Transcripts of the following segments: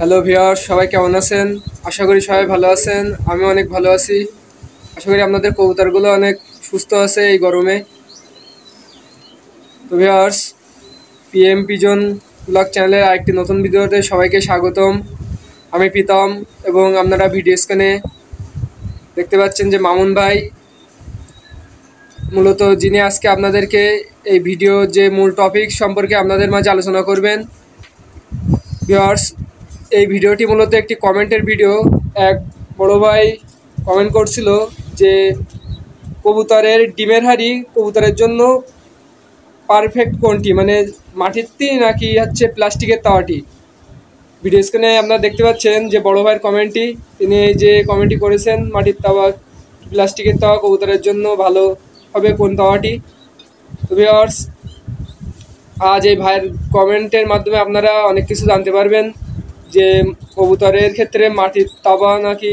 Hello viewers, সবাই কেমন আছেন? আশা করি সবাই ভালো আছেন। আমি অনেক ভালো আছি। আশা করি আপনাদের কবুতরগুলো অনেক সুস্থ আছে এই গরমে। তো ভিউয়ার্স, পিএম পিজন ব্লগ চ্যানেলের আরেকটি নতুন ভিডিওতে সবাইকে স্বাগতম। আমি প্রীতম এবং আপনারা ভিডিও স্ক্রিনে দেখতে পাচ্ছেন যে মামুন ভাই মূলত যিনি আজকে আপনাদেরকে এই ভিডিও যে মূল টপিক সম্পর্কে আপনাদের মাঝে আলোচনা করবেন। ভিউয়ার্স, এই ভিডিওটি মূলত একটি কমেন্টের ভিডিও। এক বড় ভাই কমেন্ট করছিল যে কবুতরের ডিমের হাড়ি কবুতরের জন্য পারফেক্ট কোনটি, মানে মাটির তি নাকি হচ্ছে প্লাস্টিকের তাওয়াটি। ভিডিও স্ক্রিনে আপনারা দেখতে পাচ্ছেন যে বড় ভাইয়ের কমেন্টটি, তিনি এই যে কমেন্টটি করেছেন মাটির তাওয়া প্লাস্টিকের তাওয়া কবুতরের জন্য ভালো হবে কোন তাওয়াটি। তো ভিউয়ার্স, আজ এই ভাইয়ের কমেন্টের মাধ্যমে আপনারা অনেক কিছু জানতে পারবেন যে কবুতরের ক্ষেত্রে মাটির তাওয়া নাকি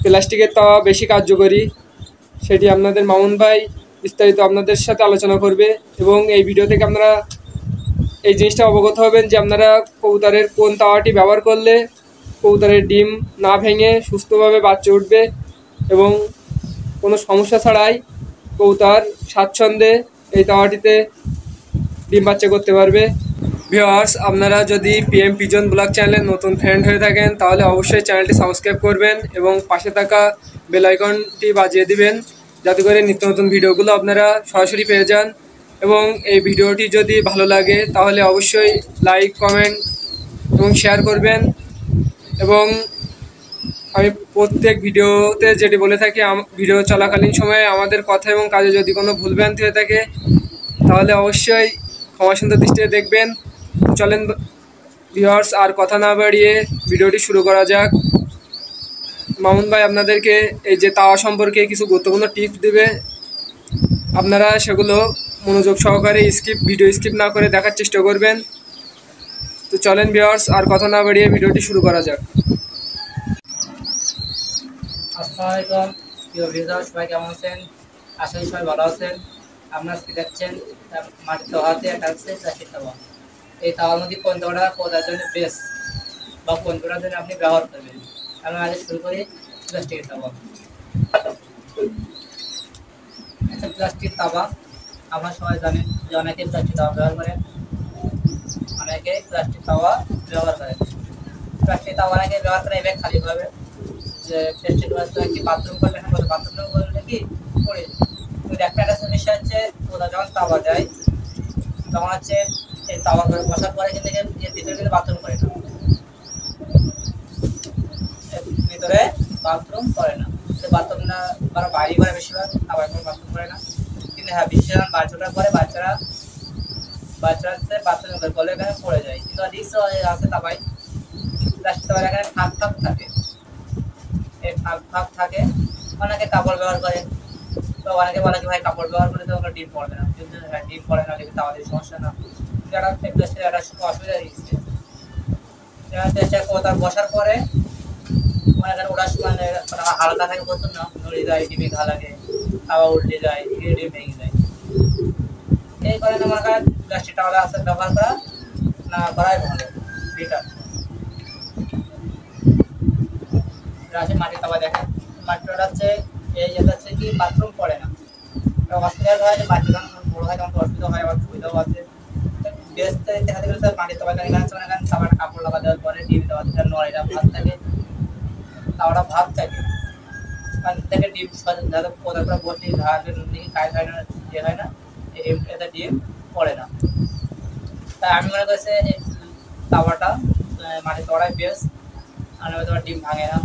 প্লাস্টিকের তাওয়া বেশি কার্যকরী। সেটি আপনাদের মামুন ভাই বিস্তারিত আপনাদের সাথে আলোচনা করবে এবং এই ভিডিও থেকে আপনারা এই জিনিসটা অবগত হবেন যে আপনারা কবুতরের কোন তাওয়াটি ব্যবহার করলে কবুতরের ডিম না ভেঙে সুস্থভাবে বাচ্চা উঠবে এবং কোনো সমস্যা ছাড়াই কবুতর স্বাচ্ছন্দ্যে এই তাওয়াটিতে ডিম বাচ্চা করতে পারবে। ভিউয়ার্স, আপনারা যদি পিএম পিজন ব্লগ চ্যানেলের নতুন ফ্রেন্ড হয়ে থাকেন তাহলে অবশ্যই চ্যানেলটি সাবস্ক্রাইব করবেন এবং পাশে থাকা বেল আইকনটি বাজিয়ে দিবেন যাতে করে নিত্য নতুন ভিডিওগুলো আপনারা সরাসরি পেয়ে যান। এবং এই ভিডিওটি যদি ভালো লাগে তাহলে অবশ্যই লাইক, কমেন্ট এবং শেয়ার করবেন। এবং আমি প্রত্যেক ভিডিওতে যেটি বলে থাকি, ভিডিও চলাকালীন সময়ে আমাদের কথা এবং কাজে যদি কোনো ভুলভ্রান্তি হয়ে থাকে তাহলে অবশ্যই ক্ষমা সুন্দর দৃষ্টিতে দেখবেন। চলেন ভিউয়ার্স, আর কথা না বাড়িয়ে ভিডিওটি শুরু করা যাক। মামুন ভাই আপনাদেরকে এই যে তাওয়া সম্পর্কে কিছু গুরুত্বপূর্ণ টিপস দেবে, আপনারা সেগুলো মনোযোগ সহকারে ভিডিও স্কিপ না করে দেখার চেষ্টা করবেন। তো চলেন ভিউয়ার্স, আর কথা না বাড়িয়ে ভিডিওটি শুরু করা যাক। আসসালামু আলাইকুম প্রিয় ভিউয়ার, সবাই কেমন আছেন? আশা করি সবাই ভালো আছেন। আপনারা কি দেখছেন মাটির তাওয়াতে একটা হচ্ছে প্লাস্টিক তাওয়া। এই তাওয়ার মধ্যে কোন তাওয়াটা কোথার জন্য বেস্ট বা কোন তাওয়ার জন্য আপনি ব্যবহার করবেন। আমরা আগে শুরু করি প্লাস্টিকের তাওয়া। আচ্ছা, প্লাস্টিক তাওয়া আমরা সবাই জানেন যে অনেকে প্লাস্টিক তাওয়া ব্যবহার করেন, অনেকে প্লাস্টিক তাওয়া ব্যবহার করেন। প্লাস্টিক তাওয়া অনেকে ব্যবহার করে এবার খালিভাবে যে প্লাস্টিক কি বাথরুম করলে বাথরুম করলে কি করে কিন্তু একটা সমস্যা হচ্ছে ওরা যখন তাওয়া যায় তখন হচ্ছে এই তাওয়া করে বসার পরে কিন্তু ভিতরে কিন্তু বাথরুম করে না, ভিতরে বাথরুম করে না। বাথরুম না ওরা বাইরে করে বেশিরভাগ, আবার কোনো বাথরুম করে না। কিন্তু হ্যাঁ, বিশেষ বাচ্চাটা করে বাচ্চারা হচ্ছে বাথরুম করে এখানে পড়ে যায়। কিন্তু রিক্স আছে তাই প্লাস্টিক তাওয়ার এখানে ফাঁক থাকে, এই ফাঁক থাকে। অনেকে কাপড় ব্যবহার করে, তো অনেকে বলে কি ভাই কাপড় ব্যবহার করে তো ডিম পড়বে না, কিন্তু হ্যাঁ ডিম পড়ে না, কিন্তু আমাদের সমস্যা না। যারা একটা অসুবিধা দিচ্ছে তার বসার পরে মানে ওরা মানে হালকা থাকে, প্রচুর না নড়ে যায়, ডিমে ঘা লাগে, খাওয়া উল্টে যায়, ডিম ভেঙে যায়। এই কারণে মনে করেন প্লাস্টিক টাওয়াল আছে ব্যবহার করা না করাই ভালো, বেটার। মাটির তাওয়া দেখেন, মাটির তাওয়া হচ্ছে এই যেটা হচ্ছে কি বাথরুম পড়ে না। হসপিটাল হয় যে বাচ্চা যখন বড় হয় তখন অসুবিধা হয়, আবার সুবিধাও আছে। বেস্ট দেখা গেলে স্যার মাটির তাওয়া সাবান কাপড় লাগা দেওয়ার পরে ডিম দেওয়া নয়টা ভাত থাকে, তাওয়াটা ভাত থাকে থেকে ডিম কোথাও করে বসে ঘাটের খায় খায় না, ইয়ে হয় না, এতে ডিম পড়ে না। তাই আমি মনে করছি এই তাওয়াটা মাটির তাওয়াটাই বেস্ট, আর তোমার ডিম ভাঙে না।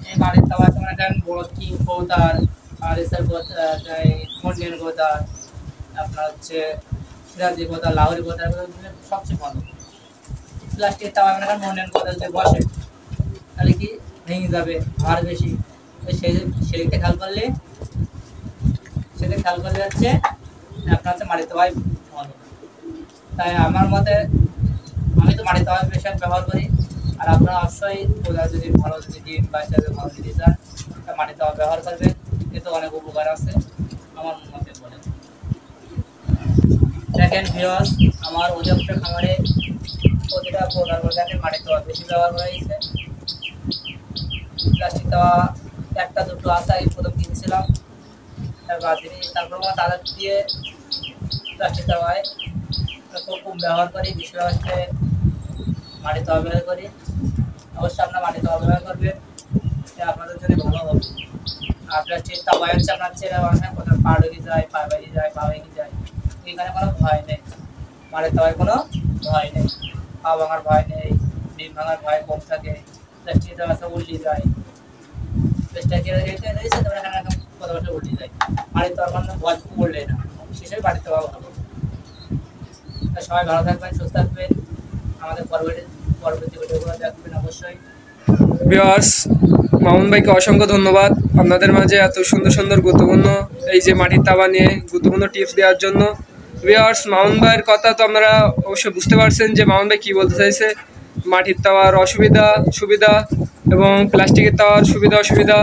এই বাড়ির তাওয়া তোমার একটা বড় কি কৌতার আর এসব মন্ডিয়ান গোদার, আপনার হচ্ছে সিরাজি গোদার, লাহোরি গোদার সবচেয়ে ভালো। প্লাস্টিকের তাওয়া মানে মন্ডিয়ান গোদার যদি বসে তাহলে কি ভেঙে যাবে, ভার বেশি। সেদিকে খেয়াল করলে হচ্ছে আপনার হচ্ছে মাটির তাওয়াই ভালো। তাই আমার মতে আমি তো মাটির তাওয়া বেশি ব্যবহার করি। আর আপনারা অবশ্যই যদি ভালো যদি ডিম বাচ্চাদের ভালো দিতে চান মাটির তাওয়া ব্যবহার করবেন, এতে অনেক উপকার আছে আমার মতে বলে। দেখেন ভিউয়ার্স, আমার অধিকাংশ খামারে প্রতিটা পোনার মধ্যে একটা মাটির তাওয়া বেশি ব্যবহার করা হয়েছে। প্লাস্টিক তাওয়া একটা দুটো আছে, আমি প্রথম কিনেছিলাম, তারপর আমরা তাদের দিয়ে প্লাস্টিক তাওয়ায় খুব কম ব্যবহার করি, বেশিরভাগ হচ্ছে মাটির তাওয়া ব্যবহার করি। অবশ্যই আপনার মাটির তাওয়া ব্যবহার করবেন, আপনাদের জন্য ভালো হবে। আর প্লাস্টিক তাওয়ায় হচ্ছে আপনার ছেলে বানায় কোথাও পা ঢুকে যায়, পা বেরিয়ে যায়, পা ভেঙে যায়, এখানে কোনো ভয় নেই। মাটির তাওয়ায় কোনো ভয় নেই, পা ভাঙার ভয় নেই, ডিম ভাঙার ভয় কম থাকে। প্লাস্টিক তাওয়া উল্টে যায়, প্লাস্টিকের রয়েছে তোমরা এখানে একদম কত বছর উল্টে যায়। মাটির তাওয়ার কোনো ভয় উল্টে না, সেসব মাটির তাওয়া ভালো। সবাই ভালো থাকবেন, সুস্থ থাকবেন, আমাদের পরবর্তী ভিডিওগুলো দেখবেন অবশ্যই। ভিউয়ার্স, মামুন ভাইকে অসংখ্য ধন্যবাদ আপনাদের মাঝে এত সুন্দর সুন্দর গুরুত্বপূর্ণ এই যে মাটির তাওয়া নিয়ে গুরুত্বপূর্ণ টিপস দেওয়ার জন্য। ভিউয়ার্স, মামুন ভাইয়ের কথা তো আপনারা অবশ্যই বুঝতে পারছেন যে মামুন ভাই কী বলতে চাইছে। মাটির তাওয়ার অসুবিধা সুবিধা এবং প্লাস্টিকের তাওয়ার সুবিধা অসুবিধা,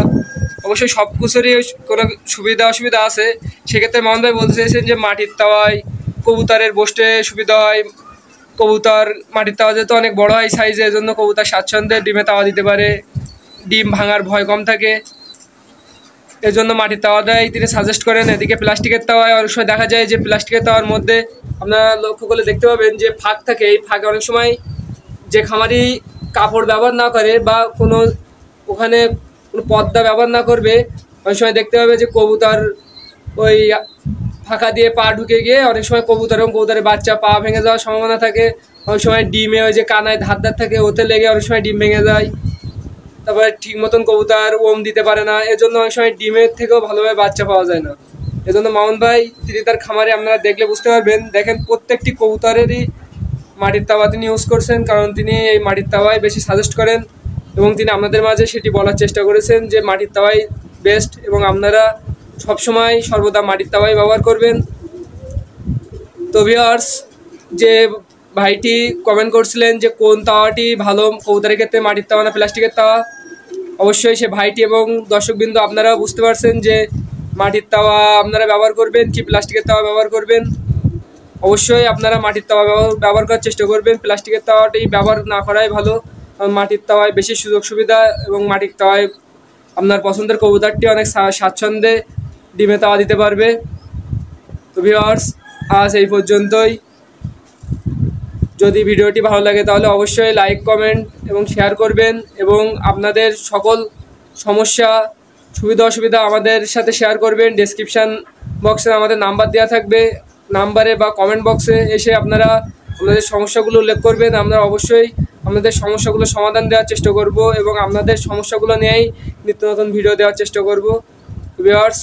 অবশ্যই সব কিছুরই কোনো সুবিধা অসুবিধা আছে। সেক্ষেত্রে মামুন ভাই বলতে চাইছেন যে মাটির তাওয়ায় কবুতরের বসতে সুবিধা হয়। কবুতর মাটির তাওয়া যেহেতু অনেক বড় হয় সাইজে, এজন্য কবুতর স্বাচ্ছন্দ্যে ডিমে তাওয়া দিতে পারে, ডিম ভাঙার ভয় কম থাকে, এজন্য মাটির তাওয়াটাই তিনি সাজেস্ট করেন। এদিকে প্লাস্টিকের তাওয়ায় অনেক সময় দেখা যায় যে প্লাস্টিকের তাওয়ার মধ্যে আপনারা লক্ষ্য করলে দেখতে পাবেন যে ফাঁক থাকে। এই ফাঁকে অনেক সময় যে খামারি কাপড় ব্যবহার না করে বা কোনো ওখানে কোনো পর্দা ব্যবহার না করবে, অনেক সময় দেখতে পাবে যে কবুতর ওই ফাঁকা দিয়ে পা ঢুকে গিয়ে অনেক সময় কবুতর এবং কবুতরের বাচ্চা পা ভেঙে যাওয়ার সম্ভাবনা থাকে। অনেক সময় ডিমে ওই যে কানায় ধার থাকে, ওতে লেগে অনেক সময় ডিম ভেঙে যায়। তারপরে ঠিক মতন কবুতর ওম দিতে পারে না, এজন্য অনেক সময় ডিমের থেকেও ভালোভাবে বাচ্চা পাওয়া যায় না। এজন্য মামুন ভাই তিনি তার খামারে আপনারা দেখলে বুঝতে পারবেন, দেখেন প্রত্যেকটি কবুতরেরই মাটির তাওয়া তিনি ইউজ করছেন, কারণ তিনি এই মাটির তাওয়াই বেশি সাজেস্ট করেন এবং তিনি আপনাদের মাঝে সেটি বলার চেষ্টা করেছেন যে মাটির তাওয়াই বেস্ট এবং আপনারা সবসময় সর্বদা মাটির তাওয়াই ব্যবহার করবেন। তো ভিউয়ার্স, যে ভাইটি কমেন্ট করছিলেন যে কোন তাওয়াটি ভালো কবুতরের ক্ষেত্রে, মাটির তাওয়া না প্লাস্টিকের তাওয়া, অবশ্যই সে ভাইটি এবং দর্শকবৃন্দ আপনারা বুঝতে পারছেন যে মাটির তাওয়া আপনারা ব্যবহার করবেন কি প্লাস্টিকের তাওয়া ব্যবহার করবেন। অবশ্যই আপনারা মাটির তাওয়া ব্যবহার করার চেষ্টা করবেন, প্লাস্টিকের তাওয়াটি ব্যবহার না করাই ভালো। কারণ মাটির তাওয়ায় বেশি সুযোগ সুবিধা এবং মাটির তাওয়ায় আপনার পছন্দের কবুতরটি অনেক স্বাচ্ছন্দ্যে ডিমে তাওয়া দিতে পারবে। তো ভিউয়ার্স, আজ এই পর্যন্তই। যদি ভিডিওটি ভালো লাগে তাহলে অবশ্যই লাইক কমেন্ট এবং শেয়ার করবেন এবং আপনাদের সকল সমস্যা সুবিধা অসুবিধা আমাদের সাথে শেয়ার করবেন। ডেসক্রিপশান বক্সে আমাদের নাম্বার দেওয়া থাকবে, নাম্বারে বা কমেন্ট বক্সে এসে আপনারা আপনাদের সমস্যাগুলো উল্লেখ করবেন। আমরা অবশ্যই আপনাদের সমস্যাগুলো সমাধান দেওয়ার চেষ্টা করব এবং আপনাদের সমস্যাগুলো নিয়েই নিত্য নতুন ভিডিও দেওয়ার চেষ্টা করব। ভিউয়ার্স,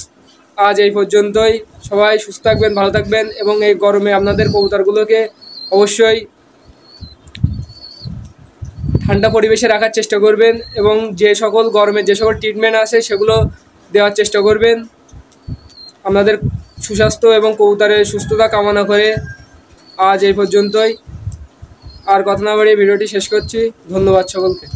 আজ এই পর্যন্তই। সবাই সুস্থ থাকবেন, ভালো থাকবেন এবং এই গরমে আপনাদের কবুতরগুলোকে অবশ্যই ঠান্ডা পরিবেশে রাখার চেষ্টা করবেন এবং যে সকল গরমের যে সকল ট্রিটমেন্ট আছে সেগুলো দেওয়ার চেষ্টা করবেন। আপনাদের সুস্বাস্থ্য এবং কবুতরের সুস্থতা কামনা করে আজ এই পর্যন্তই। আর কথা না বাড়িয়ে ভিডিওটি শেষ করছি। ধন্যবাদ সকলকে।